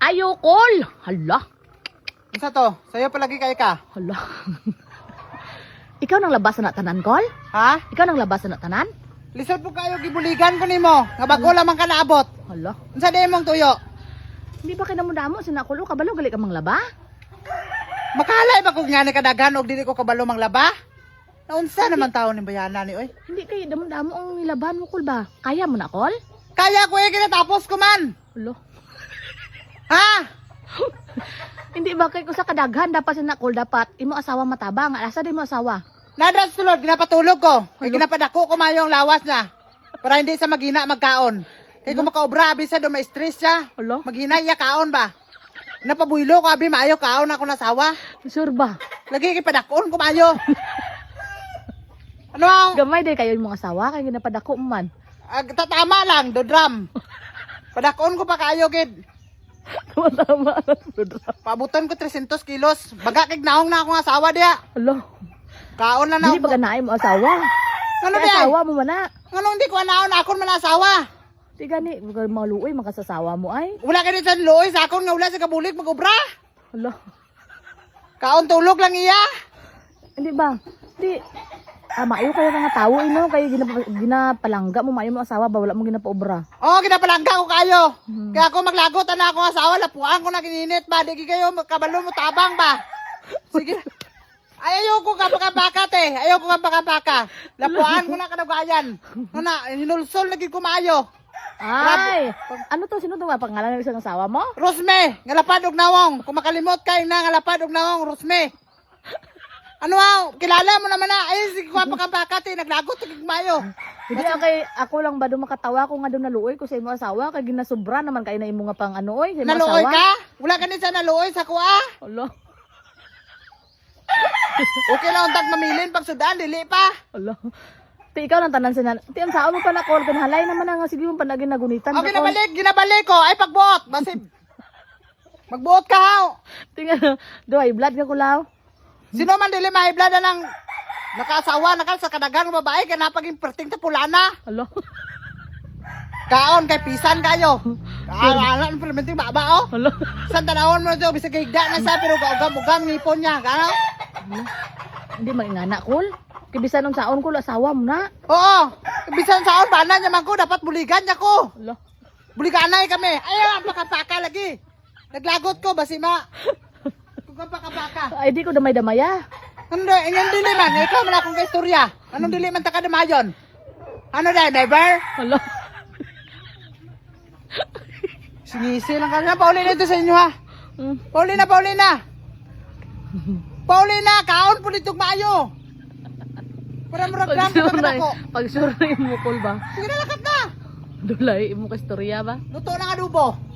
Ayo, Kol. Hala. Isa to, sa'yo palagi kay ka. Hala. Ikaw nang labasan na tanan, Kol? Ha? Ikaw nang labasan na tanan? Lisod po kayo, gibuligan ko nimo. Nga bago lamang ka naabot. Hala. Unsa di mong tuyo? Hindi ba kinamudamo sinakul o kabalo gali ka mang laba? Makalay ba kung nga nakadagan o dili ko kabalo mang laba? Naunsa naman tao ni bayana ni oy? Hindi kay damo-damo ang nilaban mo, Kol ba? Kaya mo na, Kol? Kaya ko kinatapos ko man. Hala. Ha? Hindi ba kay ko sa kadaghan dapat sinakul dapat imo asawa matabang. Asa di mo asawa? Nadras sulod, ginapatulog ko. Kay ginapadako ko mayo ang lawas na. Para hindi sa magina magkaon. Kay kung makaobra, abi sa do ma-stress siya. Hala. Maghina iya kaon ba? Napabuylo ko, abi maayo kaon ako nasawa. Sure ba? Lagi kay padakon ko mayo. Ano ang Gamay day kayo imong asawa kay ginapadako mo man. tatama lang, do drum. Padakon ko pa kayo gid. Tama. Paabutan ko 300 kilos. Baga kay naong na akong asawa dia. Hala. Kaon na na Hindi ba ganaay mo asawa? Ano Kay di? asawa mo man na. Ano hindi ko anaon akon man asawa. Di gani maluoy makasasawa mo ay. Wala ka din sa luoy sa akon nga wala sa kabulik mag-ubra. Hala. Kaon tulog lang iya. Hindi ba? Di maayo kayo nga tawo ino kay ginapalangga mo maayo mo asawa ba wala mo ginapaobra. Oh, ginapalangga ko kayo. Hmm. Kaya ako maglagot na akong asawa, lapuan ko na gininit ba. Di kayo kabalo mo tabang ba. Sige. Ay, ayoko ka baka te. Ayoko ka baka. Lapuan ko na kadagayan. Ano, hinulsol lagi kumayo. Ay, ano to sino to ba pangalan ng isang asawa mo? Rosme, ngalapad og nawong. Kung makalimot kay na ngalapad og nawong, Rosme. Ano kilala mo naman na. Ay, sige ko baka te. Naglagot lagi kumayo. Hindi kay ako lang ba do makatawa ko nga do naluoy ko sa imo asawa kay ginasobra naman kay na imo nga pang ano oy sa imo Naluoy asawa. ka? Wala ka ni sa naluoy sa kuha. Hala. Okay lang ang tag mamilin pag sudan, dili pa. Hala. Ti ikaw lang tanan sinan. Ti ang sao mo pa na call kan halay naman nga sige mo panagin nagunitan. Okay, ginabalik ko. Ay, pagbuot. Basib. Magbuot ka, haw. Tinga do ay blood ka kulaw. Sino man dili mahiblada ng nakaasawa, sa kadagang babae, ka napaging perting ta pulana. Hala. Kaon, kay pisan kayo. Alam, permenting baba, oh. Hala. San tanawon mo ito, bisag kay higda na sa, pero kaugam-ugam ngipon niya. Gano? Hindi magingana kul. Kay bisan nung saon ko asawa mo na. Oo. Bisan saon, bana niya man ko, dapat buligan niya ko. Hala. Buliganay kami. Ay, pakapaka lagi. Naglagot ko, basima. Kung pakapaka. Ay di ko damay-damaya. Ano da, yan dili man, ikaw man akong kaistorya. Anong dili man taka damayon? Ano da, never? Hala. Sinisi lang ka na, Paulina ito sa inyo ha. Hmm. Paulina. Paulina, kaon po dito maayo. Para murag-ram ka man ako. Pag sure mo kul ba? Sige na, lakat na. Dulay imo ka istorya ba? Luto ng adobo.